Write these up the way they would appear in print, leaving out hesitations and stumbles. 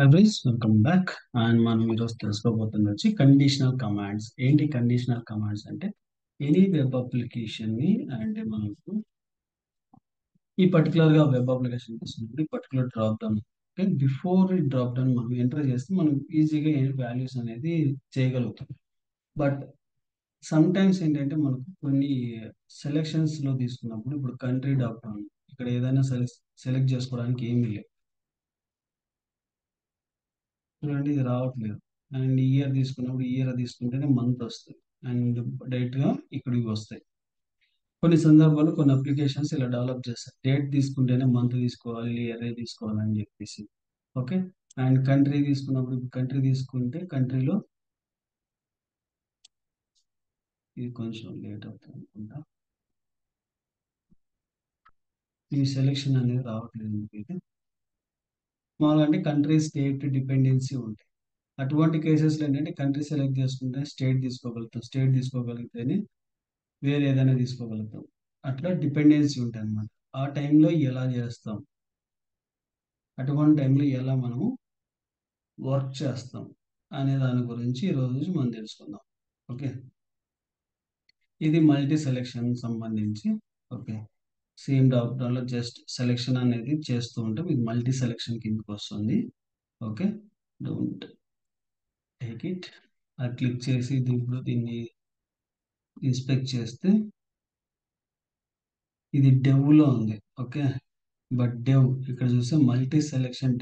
ఎవ్రీస్ welcome back. And మనం ఈరోజు తెలుసుకోబోతుంది వచ్చి కండిషనల్ కమాండ్స్. ఏంటి కండిషనల్ కమాండ్స్ అంటే ఎనీ వెబ్ అప్లికేషన్ ని అంటే మనకు ఈ పర్టికులర్ గా వెబ్ అప్లికేషన్ తీసుకున్నప్పుడు ఈ పర్టికులర్ డ్రాప్ డౌన్ బిఫోర్ ఈ డ్రాప్ డౌన్ మనం ఎంటర్ చేస్తే మనం ఈజీగా వాల్యూస్ అనేది చేయగలుగుతాం. బట్ సమ్ టైమ్స్ ఏంటంటే మనకు కొన్ని సెలెక్షన్స్ లో తీసుకున్నప్పుడు ఇప్పుడు కంట్రీ డ్రాప్ డౌన్ ఇక్కడ ఏదైనా సెలెక్ట్ చేసుకోవడానికి ఏమీ లేదు. చూడండి ఇది రావట్లేదు. అండ్ ఇయర్ తీసుకున్నప్పుడు ఇయర్ తీసుకుంటేనే మంత్ వస్తుంది. అండ్ డైరెక్ట్ గా ఇక్కడికి వస్తాయి. కొన్ని సందర్భాల్లో కొన్ని అప్లికేషన్స్ ఇలా డెవలప్ చేస్తాయి. డేట్ తీసుకుంటేనే మంత్ తీసుకోవాలి, ఇయర్ తీసుకోవాలి అని చెప్పేసి. ఓకే. అండ్ కంట్రీ తీసుకున్నప్పుడు కంట్రీ తీసుకుంటే కంట్రీలో ఇది కొంచెం లేట్ అవుతుంది అనుకుంటా. ఈ సెలెక్షన్ అనేది రావట్లేదు మీకు. మామూలుగా అంటే కంట్రీ స్టేట్ డిపెండెన్సీ ఉంటాయి. అటువంటి కేసెస్లో ఏంటంటే కంట్రీ సెలెక్ట్ చేసుకుంటే స్టేట్ తీసుకోగలుగుతాం, స్టేట్ తీసుకోగలిగితేనే వేరే ఏదైనా తీసుకోగలుగుతాం. అట్లా డిపెండెన్సీ ఉంటాయి అన్నమాట. ఆ టైంలో ఎలా చేస్తాం, అటువంటి టైంలో ఎలా మనము వర్క్ చేస్తాం అనే దాని గురించి ఈరోజు మనం తెలుసుకుందాం. ఓకే. ఇది మల్టీ సెలెక్షన్ సంబంధించి. ఓకే. సేమ్ డ్రాప్డౌన్లో జస్ట్ సెలెక్షన్ అనేది చేస్తూ ఉంటే మీకు మల్టీ సెలెక్షన్ కిందకి వస్తుంది. ఓకే. Don't take it. అది క్లిక్ చేసి దీన్ని ఇన్స్పెక్ట్ చేస్తే ఇది డెవ్లో ఉంది. ఓకే. బట్ డెవ్ ఇక్కడ చూస్తే మల్టీ సెలెక్షన్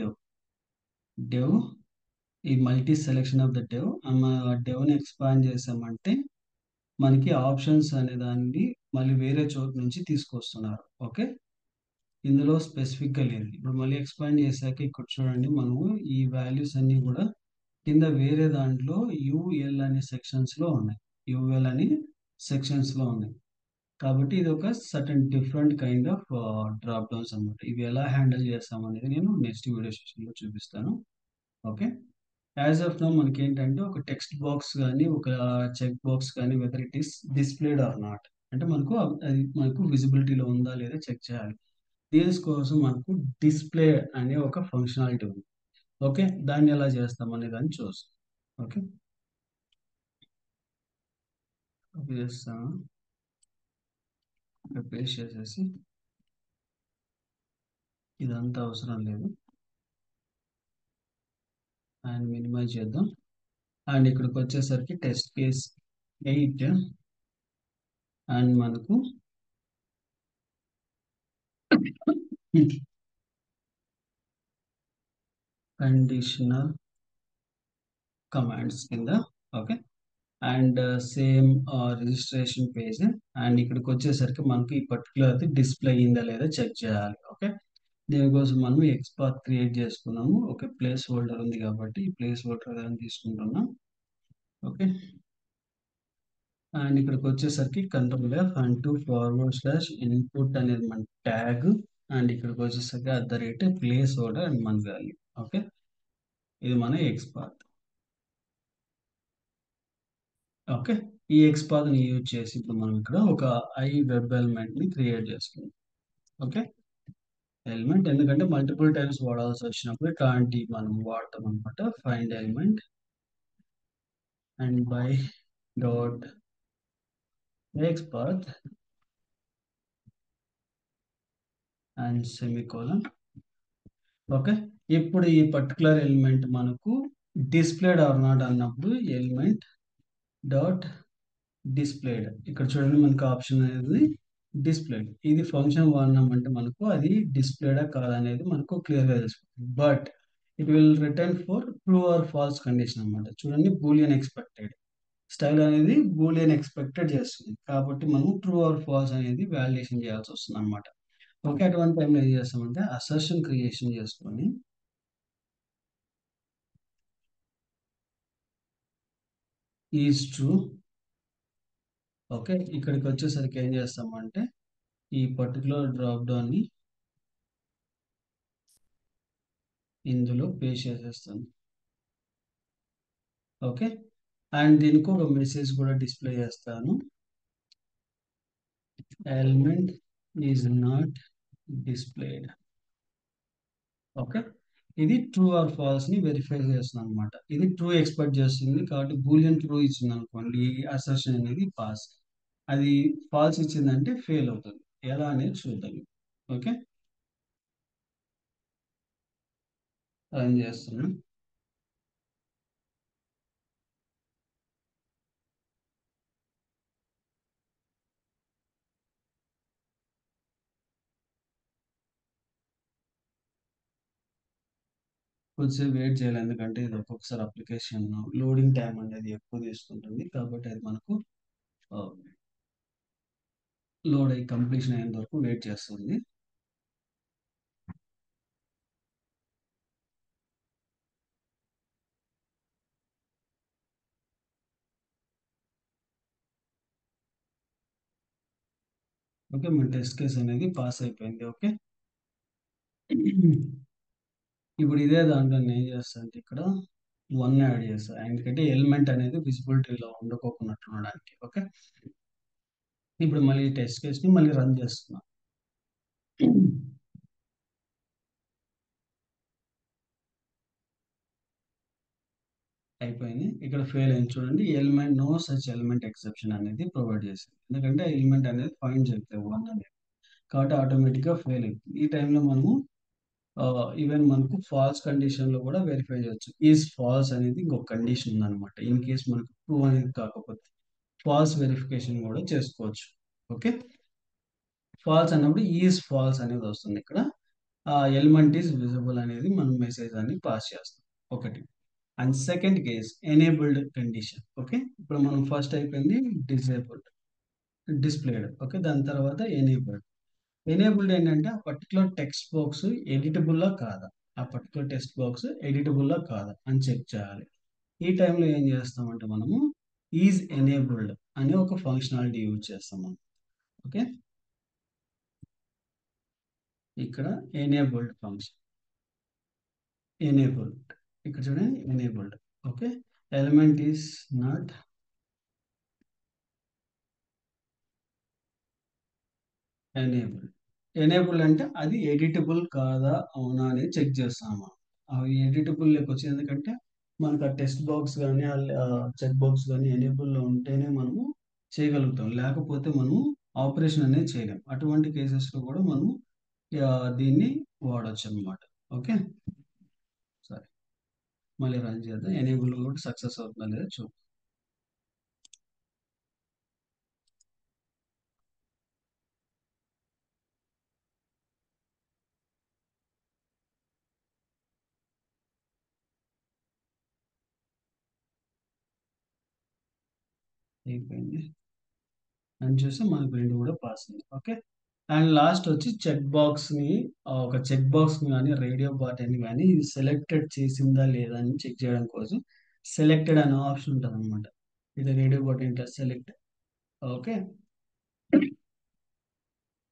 డెవ్ ఈ multi selection of the div డెవ్ని ఎక్స్పాండ్ చేసామంటే మనకి ఆప్షన్స్ అనే దాన్ని మళ్ళీ వేరే చోటు నుంచి తీసుకొస్తున్నారు. ఓకే. ఇందులో స్పెసిఫిక్గా లేదు. ఇప్పుడు మళ్ళీ ఎక్స్పాండ్ చేశాక ఇక్కడ చూడండి మనము ఈ వాల్యూస్ అన్ని కూడా కింద వేరే దాంట్లో యుఎల్ అనే సెక్షన్స్లో ఉన్నాయి. యుఎల్ అని సెక్షన్స్లో ఉన్నాయి. కాబట్టి ఇది ఒక certain different kind of drop downs అనమాట. ఇవి ఎలా హ్యాండిల్ చేస్తాం అనేది నేను నెక్స్ట్ వీడియో సెషన్లో చూపిస్తాను. ఓకే. యాజ్ ఆఫ్ నౌ మనకి ఏంటంటే ఒక టెక్స్ట్ బాక్స్ కానీ ఒక చెక్ బాక్స్ కానీ whether it is displayed or not అంటే అది మనకు విజిబిలిటీలో ఉందా లేదా చెక్ చేయాలి. దీనికోసం మనకు డిస్ప్లే అనే ఒక ఫంక్షనాలిటీ ఉంది. ఓకే. దాన్ని ఎలా చేస్తాం అనే దాన్ని చూస్తాం. ఓకే. చేస్తాను. పేస్ట్ చేసేసి ఇదంతా అవసరం లేదు అండ్ మినిమైజ్ చేద్దాం. అండ్ ఇక్కడికి వచ్చేసరికి టెస్ట్ కేస్ 8 అండ్ మనకు కండిషనల్ కమాండ్స్ కింద. Okay. And same registration page. And ఇక్కడికి వచ్చేసరికి మనకి ఈ పర్టికులర్ డిస్ప్లే అయిందా లేదా చెక్ చేయాలి. ఓకే. దీనికోసం మనం ఎక్స్పాత్ క్రియేట్ చేసుకున్నాము. ఓకే. ప్లేస్ హోల్డర్ ఉంది కాబట్టి ఈ ప్లేస్ హోల్డర్ అని తీసుకుంటున్నాం. ఓకే. అండ్ ఇక్కడికి వచ్చేసరికి కంట్రోల్ F అండ్ /input అనేది మన ట్యాగ్. అండ్ ఇక్కడికి వచ్చేసరికి ప్లేస్ హోల్డర్ అండ్ మన వాల్యూ. ఓకే. ఇది మన ఎక్స్పాత్. ఓకే. ఈ ఎక్స్పాత్ ని యూజ్ చేసి ఇప్పుడు మనం ఇక్కడ ఒక వెబ్ ఎలిమెంట్ ని క్రియేట్ చేసుకుందాం. ఓకే. ఎలిమెంట్ ఎందుకంటే మల్టిపుల్ టైమ్స్ వాడాల్సి వచ్చినప్పుడు ఇట్లాంటి మనం వాడతాం అనమాట. Find element and by dot XPath and semicolon. Okay. ఇప్పుడు ఈ పర్టికులర్ ఎలిమెంట్ మనకు డిస్ప్లేడ్ ఆర్ నాట్ అన్నప్పుడు ఎలిమెంట్ డాట్ డిస్ప్లేడ్ ఇక్కడ చూడండి మనకు ఆప్షన్ అనేది డిస్ప్లేడ్. ఇది ఫంక్షన్ వాడినామంటే మనకు అది డిస్ప్లేడా కాదనేది మనకు క్లియర్గా తెలుస్తుంది. But it will return for true or false condition అనమాట. చూడండి బూలియన్ ఎక్స్పెక్టెడ్ స్టైల్ అనేది బూలియన్ ఎక్స్పెక్టెడ్ చేస్తుంది. కాబట్టి మనం ట్రూ ఆర్ ఫాల్స్ అనేది వాలిడేషన్ చేయాల్సి వస్తుంది అనమాట. ఓకే. అటువంటి టైంలో ఏం చేస్తామంటే అసర్షన్ క్రియేషన్ చేసుకొని ఈజ్ ట్రూ. ఓకే. ఇక్కడికి వచ్చేసరికి ఏం చేస్తామంటే ఈ పర్టికులర్ డ్రాప్ డౌన్ ని ఇందులో పేస్ట్ చేసేస్తాను. ఓకే. అండ్ దీనికి ఒక మెసేజ్ కూడా డిస్ప్లే చేస్తాను. Element is not displayed. Okay. ఇది ట్రూ ఆర్ ఫాల్స్ ని వెరిఫై చేస్తుంది అనమాట. ఇది ట్రూ ఎక్స్పెక్ట్ చేస్తుంది కాబట్టి బూలియన్ ట్రూ ఇచ్చింది అనుకోండి, ఈ అసర్షన్ అనేది పాస్. అది ఫాల్స్ ఇచ్చిందంటే ఫెయిల్ అవుతుంది. ఎలా అనేది చూద్దాం. ఓకే, రన్ చేస్తున్నాం. కొద్దిసేపు వెయిట్ చేయాలి, ఎందుకంటే ఇది ఒక్కొక్కసారి అప్లికేషన్ లోడింగ్ టైం అనేది ఎక్కువ తీసుకుంటుంది కాబట్టి అది మనకు లోడ్ అయ్యి కంప్లీషన్ అయ్యేంత వరకు వెయిట్ చేస్తుంది. ఓకే, మన టెస్ట్ కేస్ అనేది పాస్ అయిపోయింది. ఓకే, ఇప్పుడు ఇదే దాంట్లో నేను ఏం చేస్తాను అంటే ఇక్కడ 1 యాడ్ చేస్తాను, ఎందుకంటే ఎలిమెంట్ అనేది విజిబిలిటీలో ఉండకోకున్నట్టు ఉండడానికి. ఓకే, ఇప్పుడు మళ్ళీ టెస్ట్ కేస్ ని మళ్ళీ రన్ చేస్తున్నాం. అయిపోయింది. ఇక్కడ ఫెయిల్ అయింది చూడండి, element no such element exception అనేది ప్రొవైడ్ చేసింది, ఎందుకంటే ఎలిమెంట్ అనేది ఫైండ్ చేయట్లేదు 1 అనేది, కాబట్టి ఆటోమేటిక్గా ఫెయిల్ అవుతుంది. ఈ టైంలో మనము ఈవెన్ మనకు ఫాల్స్ కండిషన్ లో కూడా వెరిఫై చేయొచ్చు. ఈజ్ ఫాల్స్ అనేది ఇంకొక కండిషన్ ఉందన్నమాట. ఇన్ కేస్ మనకు ట్రూ అనేది కాకపోతే ఫాల్స్ వెరిఫికేషన్ కూడా చేసుకోవచ్చు. ఓకే, ఫాల్స్ అన్నప్పుడు ఈజ్ ఫాల్స్ అనేది వస్తుంది ఇక్కడ. ఎలిమెంట్ ఈజ్ విజిబుల్ అనేది మనం మెసేజ్ అని పాస్ చేస్తాం. ఒకటి. And second case enabled condition. Okay, ఇప్పుడు మనం ఫస్ట్ అయిపోయింది డిసేబుల్డ్, డిస్ప్లేడ్. ఓకే, దాని తర్వాత ఎనేబుల్డ్. ఎనేబుల్డ్ ఏంటంటే ఆ పర్టికులర్ టెక్స్ట్ బాక్స్ ఎడిటబుల్లా కాదా, ఆ పర్టికులర్ టెక్స్ట్ బాక్స్ ఎడిటబుల్లా కాదా అని చెక్ చేయాలి. ఈ టైంలో ఏం చేస్తామంటే మనము ఈజ్ ఎనేబుల్డ్ అనే ఒక ఫంక్షనాలిటీ యూజ్ చేస్తాం మనం. ఓకే, ఇక్కడ ఎనేబుల్డ్ ఫంక్షన్, ఎనేబుల్డ్, ఇక్కడ చూడండి enabled. Okay, element is not enabled. Enable అంటే అది ఎడిటబుల్ కాదా అవునా అనేది చెక్ చేస్తాము. అవి ఎడిటబుల్ వచ్చి ఎందుకంటే మనకు ఆ టెక్స్ట్ బాక్స్ కానీ చెక్ బాక్స్ కానీ ఎనేబుల్లో ఉంటేనే మనము చేయగలుగుతాం, లేకపోతే మనము ఆపరేషన్ అనేది చేయలేం. అటువంటి కేసెస్లో కూడా మనము దీన్ని వాడచ్చు అనమాట. ఓకే, సరే, మళ్ళీ రన్ చేద్దాం. ఎనేబుల్ కూడా సక్సెస్ అవుతుందా లేదా చూద్దాం. అయిపోయింది అని చూస్తే మనకు రెండు కూడా పాస్ అయింది. ఓకే, అండ్ లాస్ట్ వచ్చి చెక్ బాక్స్ ని, ఒక చెక్ బాక్స్ ని కానీ రేడియో బటన్ కానీ సెలెక్టెడ్ చేసిందా లేదా అని చెక్ చేయడం కోసం సెలెక్టెడ్ అనే ఆప్షన్ ఉంటుంది అనమాట. ఇది రేడియో బటన్ ఇట్లా సెలెక్ట్. ఓకే,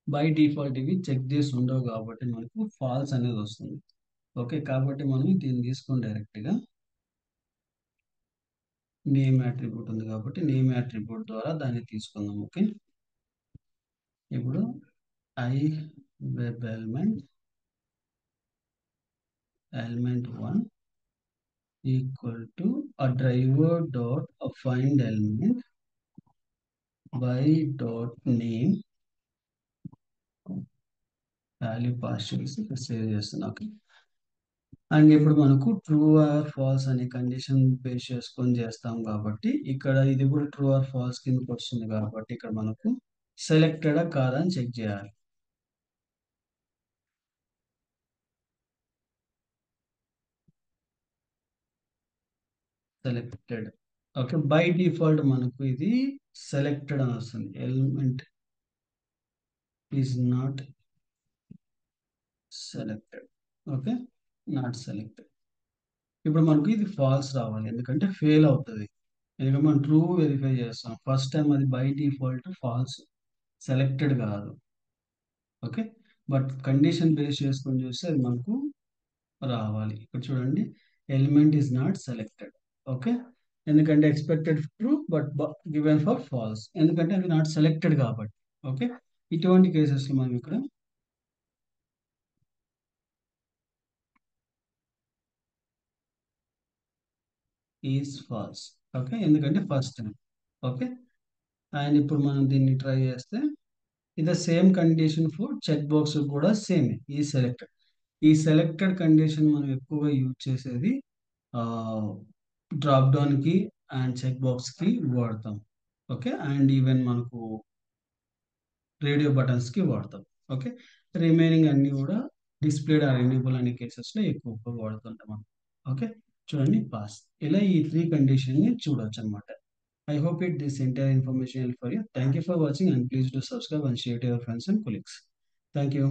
బై డిఫాల్ట్ ఇవి చెక్ చేసి ఉండవు కాబట్టి మనకు ఫాల్స్ అనేది వస్తుంది. ఓకే, కాబట్టి మనం దీన్ని తీసుకొని డైరెక్ట్ గా నేమ్ యాట్రిబ్యూట్ ఉంది కాబట్టి నేమ్ యాట్రిబ్యూట్ ద్వారా దాన్ని తీసుకుందాం. ఓకే, ఇప్పుడు I web element element 1 equal to a driver dot a find element by dot name value pass చేసి ఇక్కడ సేవ్ చేస్తున్నా. ఓకే, అండ్ ఇప్పుడు మనకు ట్రూ ఆర్ ఫాల్స్ అనే కండిషన్ బేస్ చేసుకొని చేస్తాం కాబట్టి ఇక్కడ ఇది కూడా ట్రూ ఆర్ ఫాల్స్ కిందకి వస్తుంది కాబట్టి ఇక్కడ మనకు సెలెక్టెడ్ కాదా అని చెక్ చేయాలి. సెలెక్టెడ్. ఓకే, బై డిఫాల్ట్ మనకు ఇది సెలెక్టెడ్ అని వస్తుంది. Element is not selected. Okay, not selected. ఇప్పుడు మనకు ఇది ఫాల్స్ రావాలి, ఎందుకంటే ఫెయిల్ అవుతుంది. ఎందుకంటే మనం ట్రూ వెరిఫై చేస్తాం, ఫస్ట్ టైం అది బై డిఫాల్ట్ ఫాల్స్, సెలెక్టెడ్ కాదు. ఓకే, బట్ కండిషన్ బేస్ చేసుకొని చూస్తే అది మనకు రావాలి. ఇక్కడ చూడండి, element is not selected. Okay, ఎందుకంటే expected true but given for false, ఎందుకంటే అది నాట్ సెలెక్టెడ్ కాబట్టి. ఓకే, ఇటువంటి కేసెస్ మనం ఇక్కడ ఈజ్ ఫాల్స్. ఓకే, ఎందుకంటే ఫస్ట్ నేమ్. ఓకే, అండ్ ఇప్పుడు మనం దీన్ని ట్రై చేస్తే ఇది same condition for check box కూడా సేమ్ ఈ సెలెక్టెడ్. ఈ సెలెక్టెడ్ కండిషన్ మనం ఎక్కువగా యూజ్ చేసేది డ్రాప్ డౌన్ కి అండ్ చెక్ బాక్స్ కి వాడతాం. ఓకే, అండ్ ఈవెన్ మనకు రేడియో బటన్స్ కి వాడతాం. ఓకే, రిమైనింగ్ అన్ని కూడా డిస్ప్లేడ్ ఆర్ ఎనేబుల్ అనే కేసెస్ లో ఎక్కువ వాడుతుంటాం మనం. ఓకే, చూడండి పాస్. ఇలా ఈ త్రీ కండిషన్ ని చూడొచ్చు అనమాట. I hope it this entire information helpful for you. Thank you for watching and please do subscribe and share to your friends and colleagues. Thank you.